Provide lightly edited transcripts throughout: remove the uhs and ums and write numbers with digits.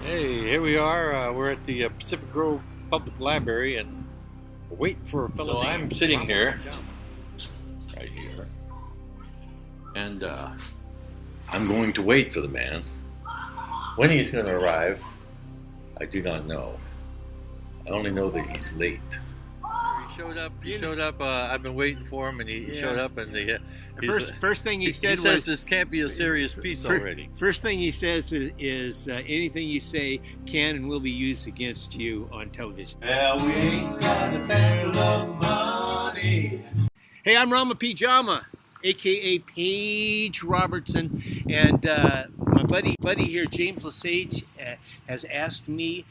Hey, here we are. We're at the Pacific Grove Public Library, and we're waiting for a fellow. So I'm sitting here, right here, and I'm going to wait for the man. When he's going to arrive, I do not know. I only know that he's late. He showed up. I've been waiting for him, and he showed up. And first thing he said was, "This can't be a serious piece already." First thing he says is anything you say can and will be used against you on television. Well, we ain't got a barrel of money. Hey, I'm Rama P Jama, aka Paige Robertson, and my buddy here, James Lesage, has asked me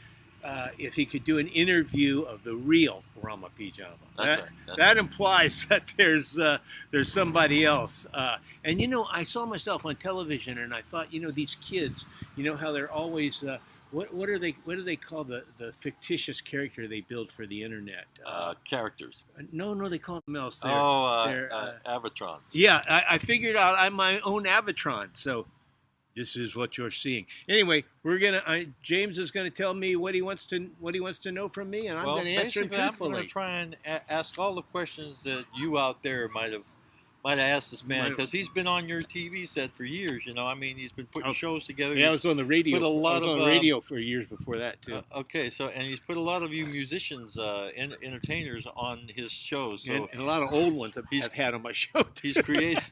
if he could do an interview of the real Rama P Jama. That implies that there's somebody else. And you know, I saw myself on television, and I thought, you know, these kids, you know how they're always what do they call the fictitious character they build for the internet? Characters. No, they call them else. They're Avatrons. Yeah, I figured out I'm my own Avatron. So this is what you're seeing. Anyway, James is gonna tell me what he wants to know from me, and I'm gonna answer him truthfully. I'm gonna try and ask all the questions that you out there might have asked this man, because he's been on your TV set for years. You know, I mean, he's been putting shows together. Yeah, I was on the radio. I was on radio for years before that too. Okay, so and he's put a lot of you musicians, entertainers on his shows. So and a lot of old ones I've had on my show too. He's created.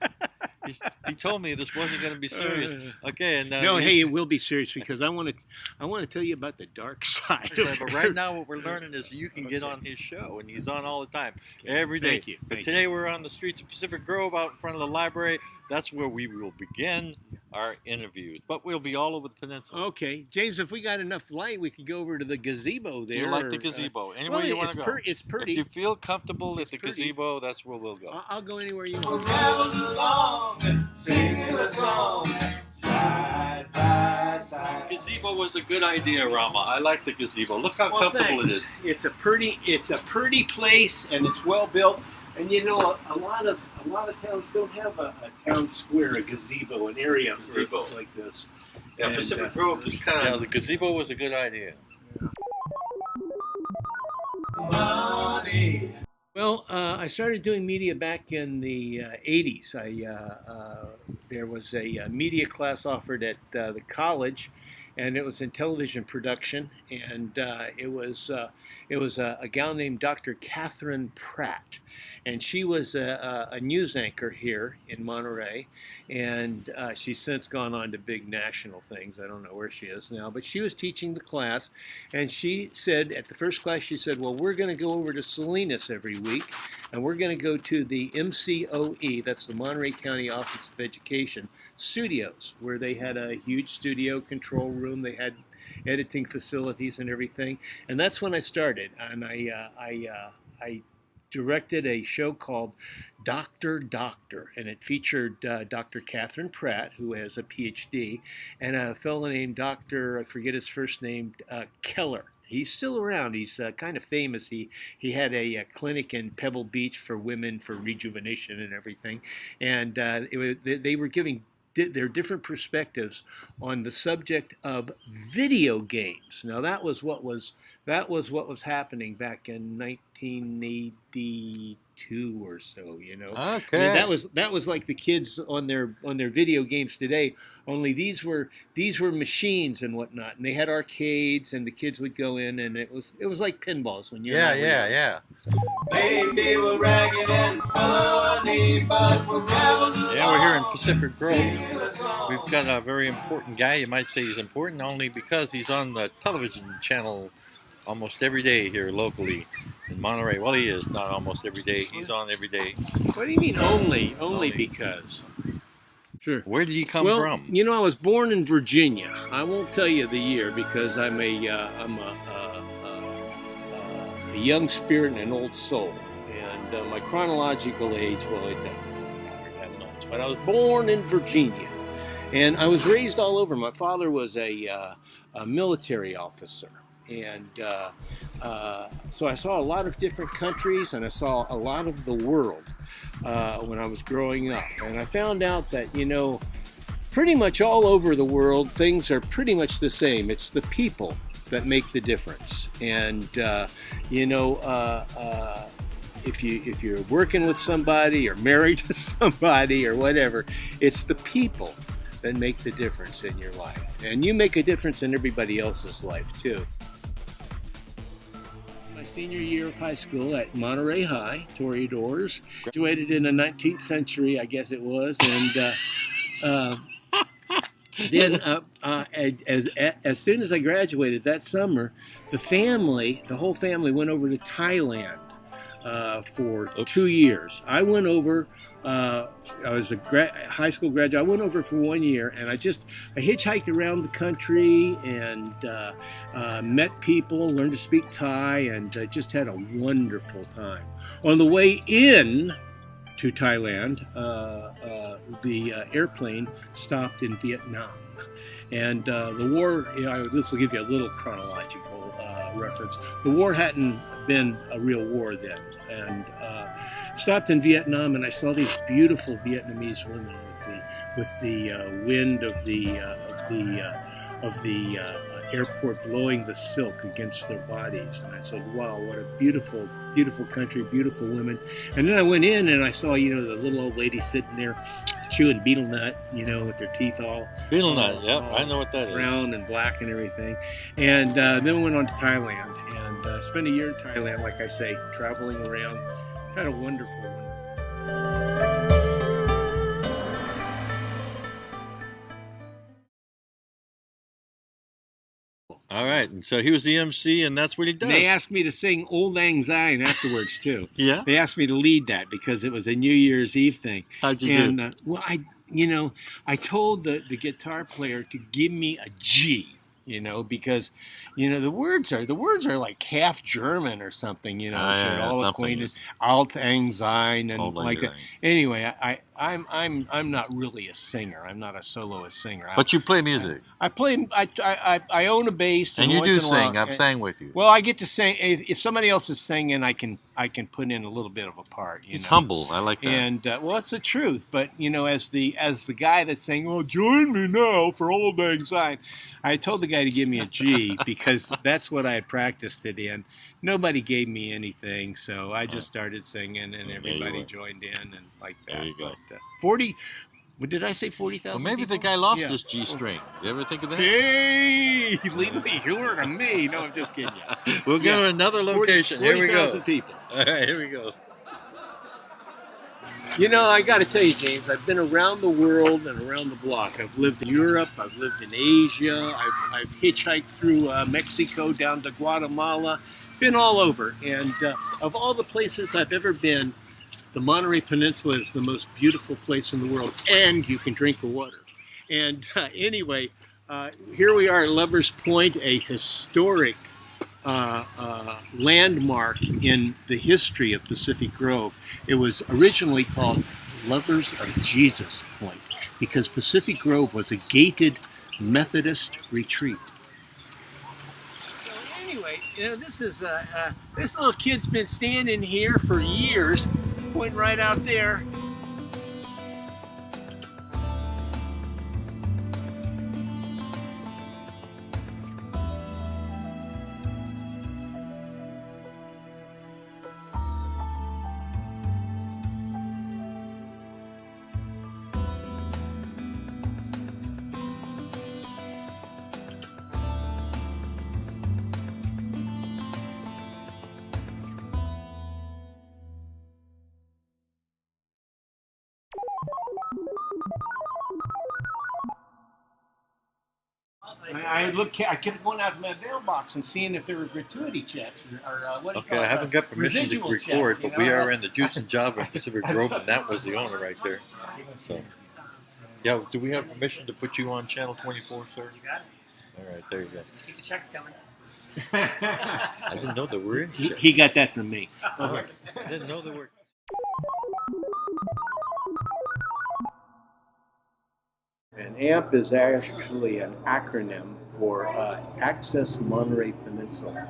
He told me this wasn't going to be serious. Okay, and no, hey, it will be serious, because I want to tell you about the dark side. Okay, but right now, what we're learning is you can get on his show, and he's on all the time, every day. Thank you. But today we're on the streets of Pacific Grove, out in front of the library. That's where we will begin our interviews. But we'll be all over the peninsula. Okay, James, if we got enough light, we could go over to the gazebo there. Do you like the gazebo? Anywhere you want to go. It's pretty. If you feel comfortable at the gazebo, that's where we'll go. I'll go anywhere you We're want. traveling along, singing a song, side by side. Gazebo was a good idea, Rama. I like the gazebo. Look how comfortable thanks. it is. It's a pretty place, and it's well built. And you know, a lot of towns don't have a town square, a gazebo, an area for things like this. Yeah, And, Pacific Grove is kind of. Yeah, the gazebo was a good idea. Money. Well, I started doing media back in the 80s. There was a media class offered at the college, and it was in television production. And it was a gal named Dr. Catherine Pratt, and she was a news anchor here in Monterey. And she's since gone on to big national things. I don't know where she is now, but she was teaching the class, and she said at the first class, she said, "Well, we're going to go over to Salinas every week, and we're going to go to the MCOE, that's the Monterey County Office of Education studios, where they had a huge studio control room. They had editing facilities and everything." And that's when I started, and I directed a show called Doctor, and it featured Dr. Catherine Pratt, who has a PhD, and a fellow named Dr. I forget his first name, Keller. He's still around. He's kind of famous. He had a clinic in Pebble Beach for women for rejuvenation and everything, and they were giving their different perspectives on the subject of video games. Now that was what was happening back in 1982 or so, you know. Okay. I mean, that was like the kids on their video games today. Only these were machines and whatnot, and they had arcades, and the kids would go in, and it was like pinballs when you're Yeah. So. Baby, we're ragged and funny, but we're traveling. Yeah, we're here in Pacific Grove. We've got a very important guy. You might say he's important only because he's on the television channel almost every day here locally in Monterey. Well, he is not almost every day. He's on every day. What do you mean only? Only because. Sure. Where did he come Well, from? you know, I was born in Virginia. I won't tell you the year because I'm a young spirit and an old soul. And my chronological age, well, it doesn't matter that much. But I was born in Virginia, and I was raised all over. My father was a military officer. And so I saw a lot of different countries, and I saw a lot of the world when I was growing up. And I found out that, you know, pretty much all over the world, things are pretty much the same. It's the people that make the difference. And if you're working with somebody or married to somebody or whatever, it's the people that make the difference in your life. And you make a difference in everybody else's life too. My senior year of high school at Monterey High, Toreadors, graduated in the 19th century, I guess it was, and then as soon as I graduated that summer, the whole family went over to Thailand for 2 years. I went over, I was a high school graduate. I went over for 1 year, and I hitchhiked around the country and met people, learned to speak Thai, and just had a wonderful time. On the way in to Thailand, the airplane stopped in Vietnam. And the war, this will give you a little chronological reference. The war hadn't been a real war then, and stopped in Vietnam, and I saw these beautiful Vietnamese women with the wind of the airport blowing the silk against their bodies, and I said, "Wow, what a beautiful, beautiful country, beautiful women." And then I went in and I saw, the little old lady sitting there chewing betel nut, with their teeth all Betel nut, yep, I know what that is. Brown and black and everything. And then we went on to Thailand and spent a year in Thailand, like I say, traveling around. Had a wonderful one. All right, and so he was the MC, and that's what he does. They asked me to sing Old Lang Syne afterwards, too. Yeah? They asked me to lead that because it was a New Year's Eve thing. How'd you do? Well, I told the guitar player to give me a G, because, the words are like half German or something, all acquainted, Alt Lang Syne and like that. Anyway, I'm not really a singer. I'm not a soloist singer. But you play music. I own a bass. And you do sing. I've sang with you. Well, I get to sing. If somebody else is singing, I can put in a little bit of a part. It's humble. I like that. And well, it's the truth. But as the guy that's saying, "Well, join me now for Old Lang Syne," I told the guy to give me a G because that's what I had practiced it in. Nobody gave me anything, so I just started singing, and everybody joined in, and like that. There you go. But, 40. What did I say? 40,000. Well, maybe people? the guy lost his G string. You ever think of that? Hey, leave me here to me. No, I'm just kidding you. We'll go to another location. 40, here we go. 40,000 people. All right, here we go. I got to tell you, James, I've been around the world and around the block. I've lived in Europe. I've lived in Asia. I've hitchhiked through Mexico down to Guatemala. Been all over. And of all the places I've ever been, the Monterey Peninsula is the most beautiful place in the world, and you can drink the water. And anyway, here we are at Lover's Point, a historic landmark in the history of Pacific Grove. It was originally called Lovers of Jesus Point because Pacific Grove was a gated Methodist retreat. So anyway, this little kid's been standing here for years, pointing right out there. I kept going out to my mailbox and seeing if there were gratuity checks or what do you call it? I haven't got permission to Residual record, checks, but we are in the Juice and Java in Pacific Grove, and that was the owner right there. So, yeah, do we have permission to put you on Channel 24, sir? You got it. All right, there you go. Just keep the checks coming. I didn't know there were any checks. He got that from me. I didn't know there were. An AMP is actually an acronym for Access Monterey Peninsula.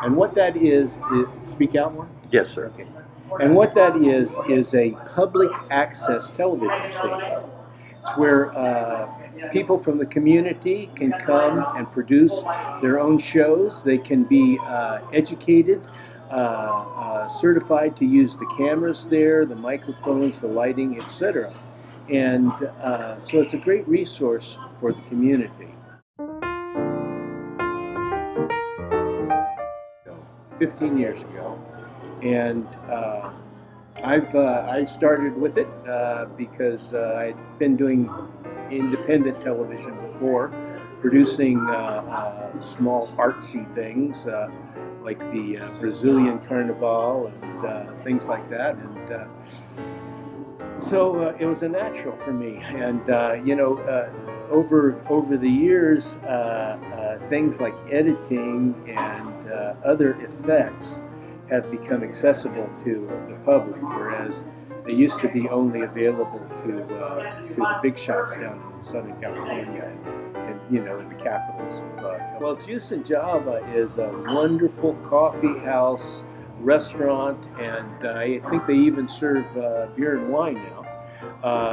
And what that is speak out more? Yes, sir. Okay. And what that is a public access television station. It's where people from the community can come and produce their own shows. They can be educated, certified to use the cameras there, the microphones, the lighting, etc. And so it's a great resource for the community. 15 years ago, and I started with it because I'd been doing independent television before, producing small artsy things like the Brazilian Carnival and things like that, and so it was a natural for me. And over the years, things like editing and other effects have become accessible to the public, whereas they used to be only available to the big shots down in Southern California and in the capitals. Well, Juice and Java is a wonderful coffee house, restaurant, and I think they even serve beer and wine now.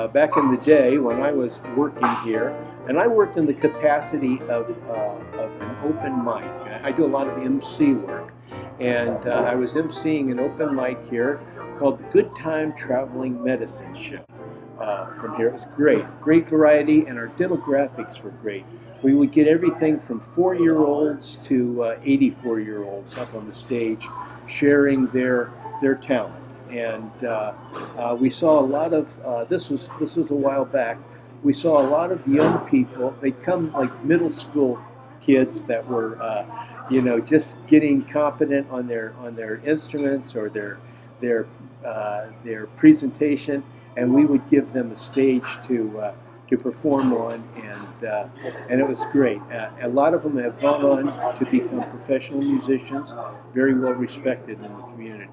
Back in the day when I was working here, and I worked in the capacity of an open mic. I do a lot of MC work, and I was MCing an open mic here called the Good Time Traveling Medicine Show. From here, it was great variety, and our demographics were great. We would get everything from 4-year-olds to 84-year-olds up on the stage, sharing their talent. And we saw a lot of this was a while back. We saw a lot of young people. They'd come like middle school kids that were just getting competent on their instruments or their presentation, and we would give them a stage to perform on, and it was great. A lot of them have gone on to become professional musicians, very well respected in the community,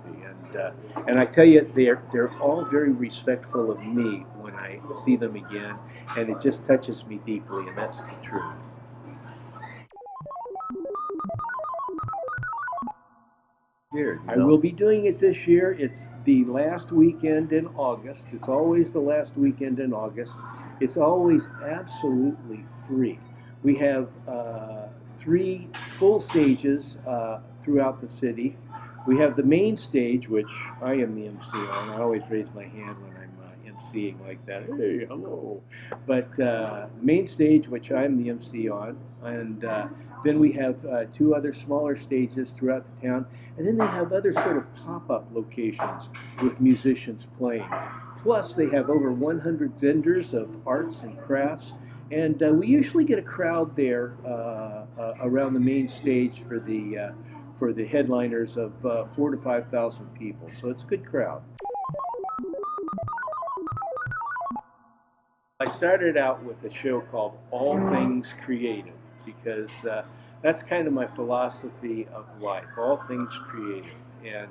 and I tell you, they're all very respectful of me when I see them again, and it just touches me deeply, and that's the truth. I will be doing it this year. It's the last weekend in August. It's always the last weekend in August. It's always absolutely free. We have 3 full stages throughout the city. We have the main stage, which I am the MC on. I always raise my hand when I'm MCing like that. Hey, hello. But main stage, which I'm the MC on, and then we have 2 other smaller stages throughout the town, and then they have other sort of pop-up locations with musicians playing. Plus, they have over 100 vendors of arts and crafts, and we usually get a crowd there around the main stage for the headliners of 4,000 to 5,000 people. So it's a good crowd. I started out with a show called All Things Creative because that's kind of my philosophy of life, all things creative. And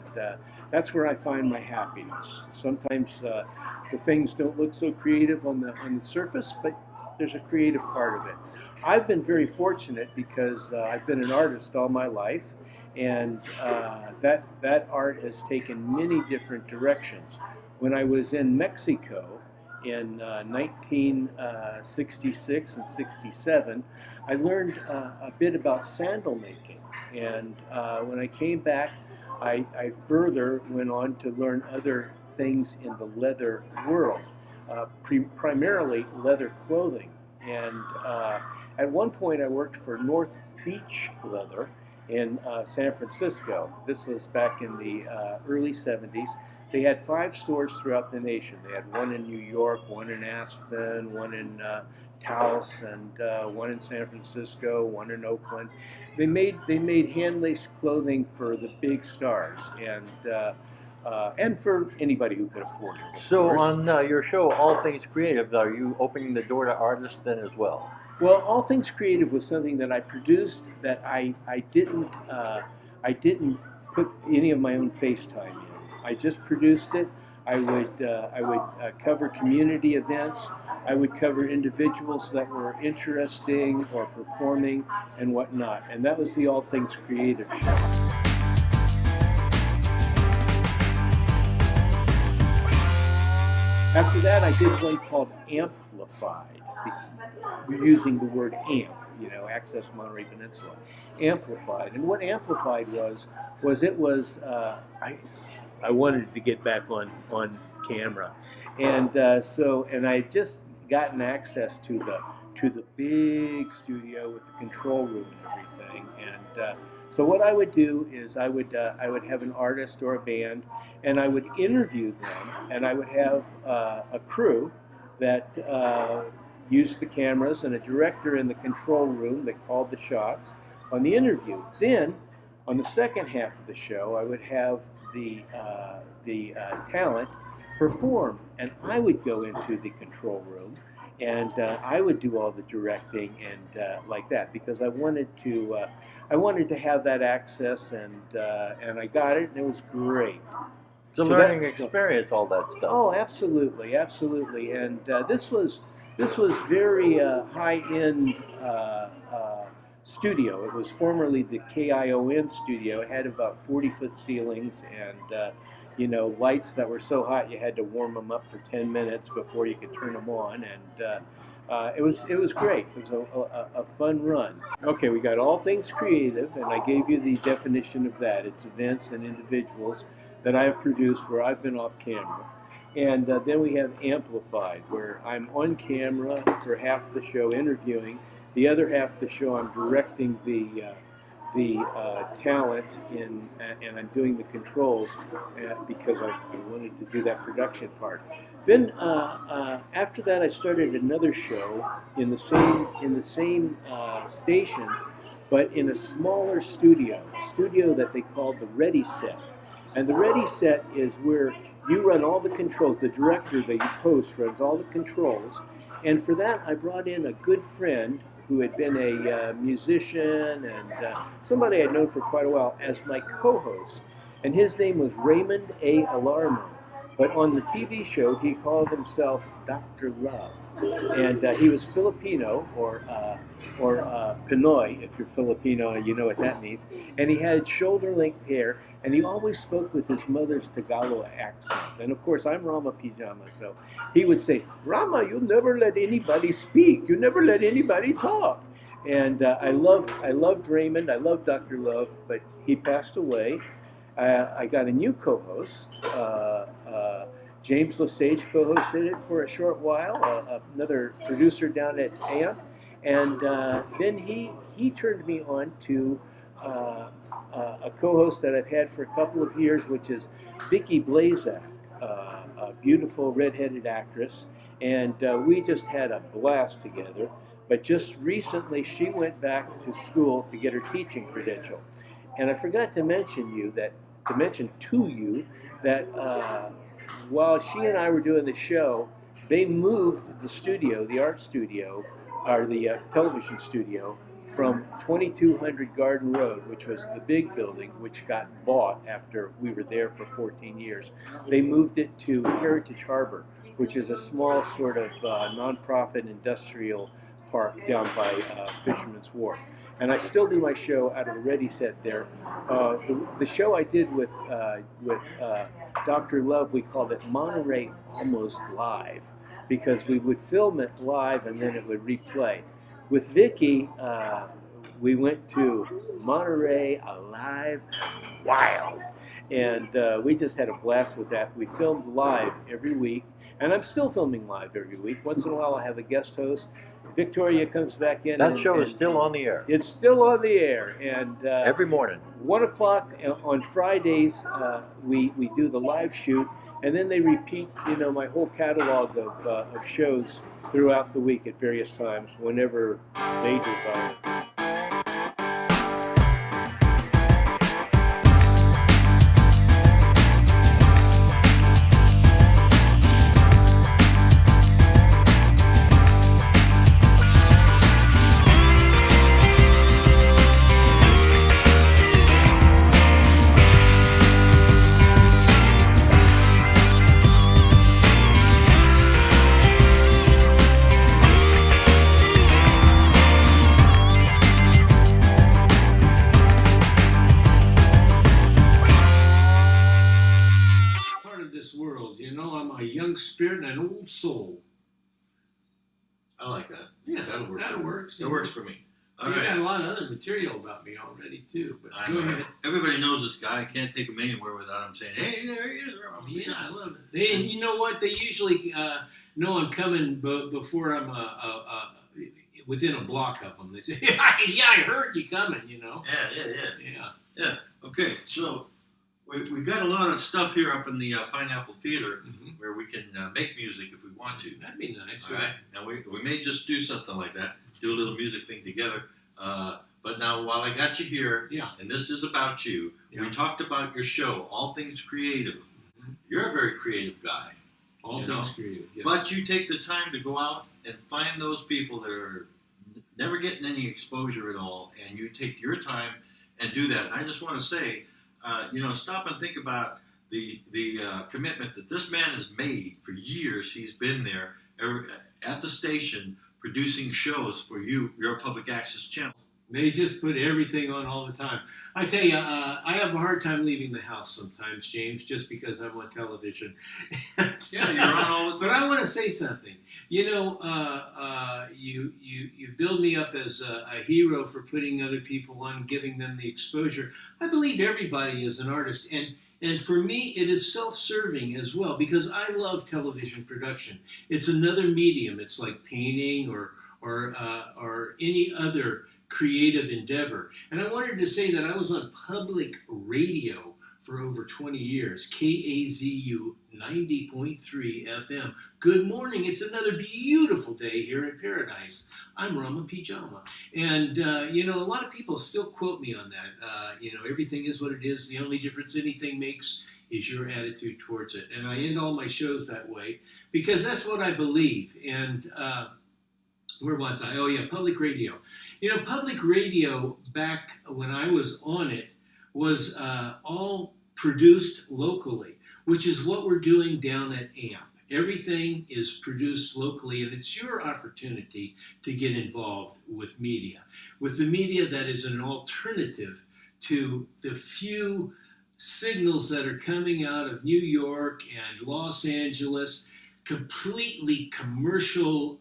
that's where I find my happiness. Sometimes the things don't look so creative on the surface, but there's a creative part of it. I've been very fortunate because I've been an artist all my life, and that art has taken many different directions. When I was in Mexico in 1966 and 67, I learned a bit about sandal making, and when I came back, I further went on to learn other things in the leather world, primarily leather clothing. And at one point I worked for North Beach Leather in San Francisco. This was back in the early 70s. They had 5 stores throughout the nation. They had one in New York, one in Aspen, one in Taos, and one in San Francisco, one in Oakland. They made hand-laced clothing for the big stars and for anybody who could afford it. So on your show, All Things Creative, are you opening the door to artists then as well? Well, All Things Creative was something that I produced that I didn't put any of my own face time in. I just produced it. I would cover community events. I would cover individuals that were interesting or performing and whatnot. And that was the All Things Creative show. After that, I did one called Amplified, using the word amp, Access Monterey Peninsula, Amplified. And what Amplified was I wanted to get back on camera, and and I had just gotten access to the big studio with the control room and everything, and so what I would do is I would have an artist or a band, and I would interview them, and I would have a crew that used the cameras and a director in the control room that called the shots on the interview. Then, on the second half of the show, I would have the talent perform, and I would go into the control room, and I would do all the directing and like that, because I wanted to have that access, and I got it, and it was great. It's a learning experience, all that stuff. Oh, absolutely, absolutely, and this was very high-end studio. It was formerly the KION studio. It had about 40-foot ceilings and lights that were so hot you had to warm them up for 10 minutes before you could turn them on, and it was great. It was a fun run. Okay, we got All Things Creative, and I gave you the definition of that. It's events and individuals that I have produced where I've been off camera. And then we have Amplified, where I'm on camera for half the show interviewing. The other half of the show I'm directing the talent and I'm doing the controls because I wanted to do that production part. Then after that, I started another show in the same station, but in a smaller studio, a studio that they called the Ready Set. And the Ready Set is where you run all the controls. The director that you host runs all the controls. And for that, I brought in a good friend who had been a musician and somebody I'd known for quite a while as my co-host. And his name was Raymond A. Alarmo. But on the TV show, he called himself Dr. Love. And he was Filipino, or Pinoy, if you're Filipino, you know what that means. And he had shoulder-length hair, and he always spoke with his mother's Tagalog accent. And of course, I'm Rama P Jama, so he would say, "Rama, you never let anybody speak. You never let anybody talk." And I loved Raymond. I loved Dr. Love, but he passed away. I got a new co-host. James Lesage co-hosted it for a short while, another producer down at AMP. And then he turned me on to a co-host that I've had for a couple of years, which is Vicki Blazak, a beautiful redheaded actress. And we just had a blast together. But just recently, she went back to school to get her teaching credential. And I forgot to mention to you that while she and I were doing the show, they moved the studio, the art studio, or the television studio, from 2200 Garden Road, which was the big building, which got bought after we were there for 14 years. They moved it to Heritage Harbor, which is a small sort of nonprofit industrial park down by Fisherman's Wharf. And I still do my show out of the Ready Set there. The show I did with Dr. Love, we called it Monterey Almost Live, because we would film it live and then it would replay. With Vicki, we went to Monterey Alive and Wild, and we just had a blast with that. We filmed live every week, and I'm still filming live every week. Once in a while I have a guest host. Victoria comes back in. That show is still on the air. It's still on the air, and every morning, 1 o'clock on Fridays, we do the live shoot, and then they repeat, my whole catalog of shows throughout the week at various times, whenever they desire. spirit and an old soul. I like that. Yeah, That'll work. that works. It works for me. All you right. got a lot of other material about me already, too. But go ahead. Everybody knows this guy. I can't take him anywhere without him saying, hey, there he is. Yeah, I love it. And you know what? They usually know I'm coming before I'm within a block of them. They say, yeah, I heard you coming, you know. Yeah. Okay, so we got a lot of stuff here up in the Pineapple Theater where we can make music if we want to. That'd be nice. All right. Now, we may just do something like that, do a little music thing together. But now, while I got you here, and this is about you, we talked about your show, All Things Creative. You're a very creative guy. All things creative, yes. But you take the time to go out and find those people that are never getting any exposure at all, and you take your time and do that. And I just want to say, stop and think about the commitment that this man has made for years. He's been there at the station producing shows for your public access channel. They just put everything on all the time. I tell you, I have a hard time leaving the house sometimes, James, just because I'm on television. Yeah, you're on all the time. But I want to say something. You know, you build me up as a hero for putting other people on, giving them the exposure. I believe everybody is an artist, and for me, it is self-serving as well, because I love television production. It's another medium. It's like painting or any other creative endeavor. And I wanted to say that I was on public radio for over 20 years, KAZU 90.3 FM. Good morning. It's another beautiful day here in paradise. I'm Rama P Jama. And, a lot of people still quote me on that. Everything is what it is. The only difference anything makes is your attitude towards it. And I end all my shows that way because that's what I believe. And where was I? Oh, yeah, public radio. Public radio, back when I was on it, was all produced locally, which is what we're doing down at AMP. Everything is produced locally, and it's your opportunity to get involved with media. With the media that is an alternative to the few signals that are coming out of New York and Los Angeles, completely commercial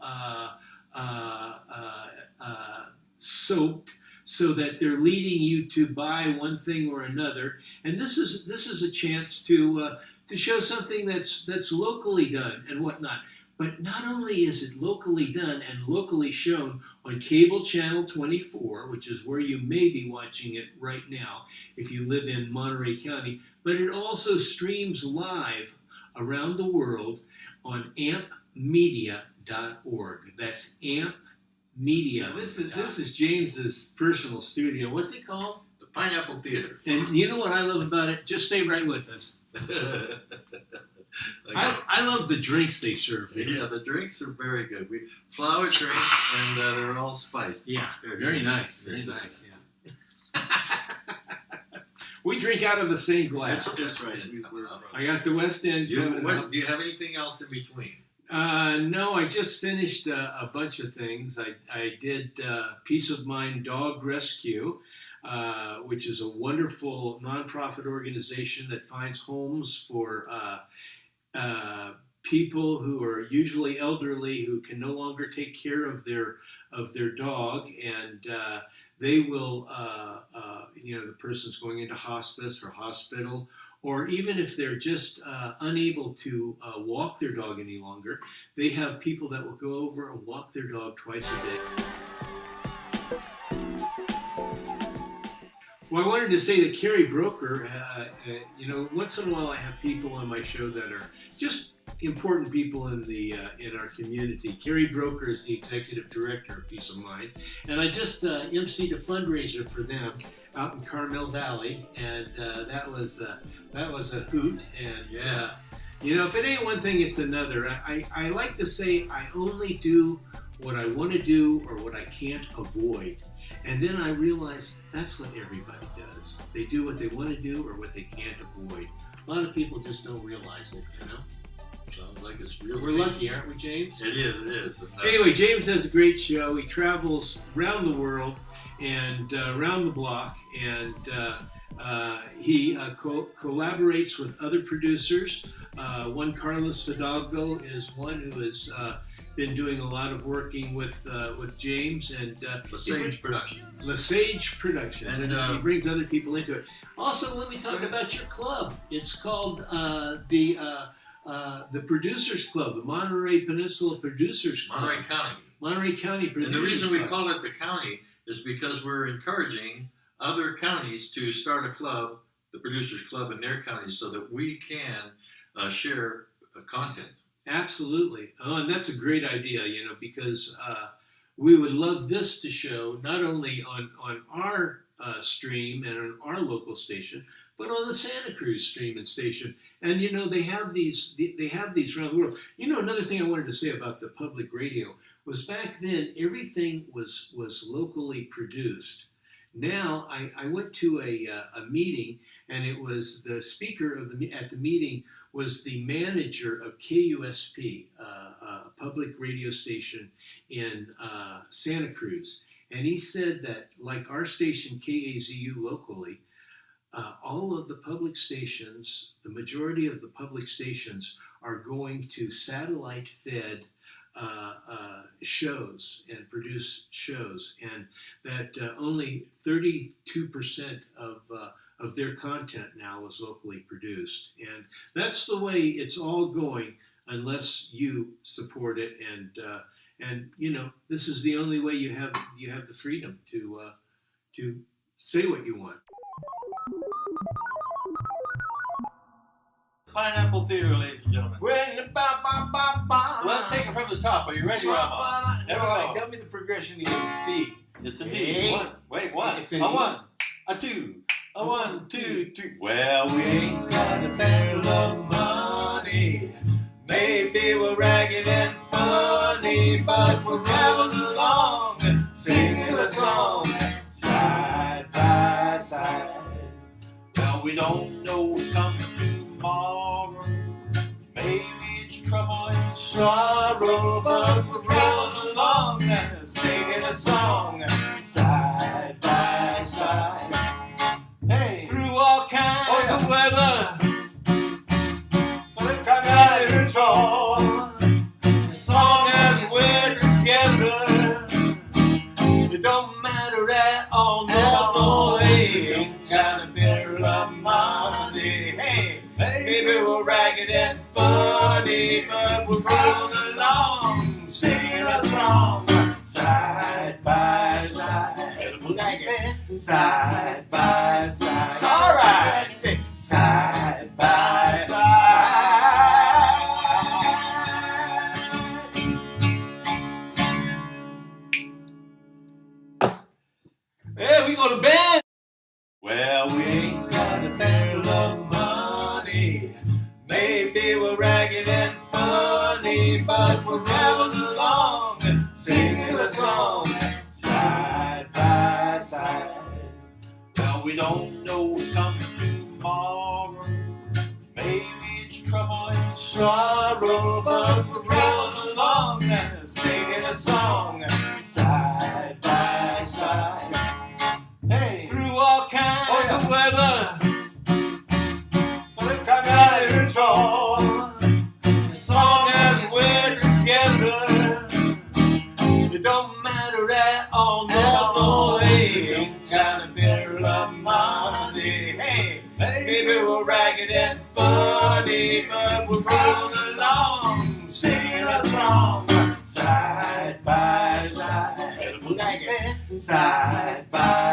soaked, so that they're leading you to buy one thing or another. And this is a chance to show something that's locally done and whatnot. But not only is it locally done and locally shown on cable channel 24, which is where you may be watching it right now if you live in Monterey County, but it also streams live around the world on ampmedia.org. That's ampmedia. This is James's personal studio. What's it called? The Pineapple Theater. And you know what I love about it? Just stay right with us. I love the drinks they serve. Yeah, the drinks are very good. We flower drinks, and they're all spiced. Yeah, very nice. Very nice, yeah. We drink out of the same glass. That's right. I got the West End. Do you have anything else in between? No, I just finished a bunch of things. I did Peace of Mind Dog Rescue, which is a wonderful nonprofit organization that finds homes for people who are usually elderly who can no longer take care of their dog, and they will, the person's going into hospice or hospital, or even if they're just unable to walk their dog any longer, they have people that will go over and walk their dog twice a day. Well, I wanted to say that Carrie Broker, once in a while I have people on my show that are just important people in our community. Carrie Broker is the executive director of Peace of Mind, and I just emceed a fundraiser for them out in Carmel Valley, and that was a hoot. And if it ain't one thing, it's another. I like to say I only do what I want to do or what I can't avoid. And then I realized that's what everybody does. They do what they want to do or what they can't avoid. A lot of people just don't realize it, Sounds like it's real. We're lucky, aren't we, James? It is. Anyway, James has a great show. He travels around the world and around the block, and He collaborates with other producers. One Carlos Fidalgo is one who has been doing a lot of working with James and Lesage Productions. Lesage Productions, and he And brings other people into it. Also, let me talk about your club. It's called the Producers Club, the Monterey Peninsula Producers Club. Monterey County. Producers And the reason we Club. call it the county is because we're encouraging other counties to start a club, the Producers Club in their counties, so that we can share content. Absolutely. Oh, and that's a great idea, because we would love this to show not only on our stream and on our local station, but on the Santa Cruz stream and station. And they have these around the world. Another thing I wanted to say about the public radio was back then everything was locally produced. Now I went to a meeting, and it was the speaker at the meeting was the manager of KUSP, a public radio station in Santa Cruz. And he said that, like our station KAZU locally, all of the public stations, the majority of the public stations are going to satellite-fed shows and produce shows, and that only 32% of their content now is locally produced. And that's the way it's all going, unless you support it. And this is the only way you have the freedom to say what you want. Pineapple Theater, ladies and gentlemen. When the ba ba ba ba. Let's take it from the top. Are you ready, Rama? Here we go. Tell me the progression in D. It's a D. Hey. One. It's a A D. one. A two. A 1, 2, 3. Well, We ain't got a barrel of money. Maybe we're ragged and funny, but we're traveling along and singing a song side by side. well, we don't know what's coming tomorrow. Maybe it's trouble and Sorrow, but we're traveling along and singing a song side by side. hey, Through all kinds Oh, yeah. of weather, we've got it all. As long as we're together, it don't matter at all. No, we ain't got a barrel of money. Hey, maybe we're ragged and funny, but we're rolling along, singing a song side by side. Side by side. All right. Say side by side. Hey, we go to bed. well, We ain't got a barrel of money. Maybe we're ragged and funny, but we're traveling along and singing a song side by side. well, we don't know what's coming tomorrow. Maybe it's trouble and Sorrow, but we're traveling along and singing a song side by side. hey, Through all kinds Oh, yeah. of weather, we've got it all. As long as we're together, it don't matter at all. No, we ain't got a barrel of money. Hey, maybe we're ragged and funny, but we're rolling along, singing a song side by side. Side by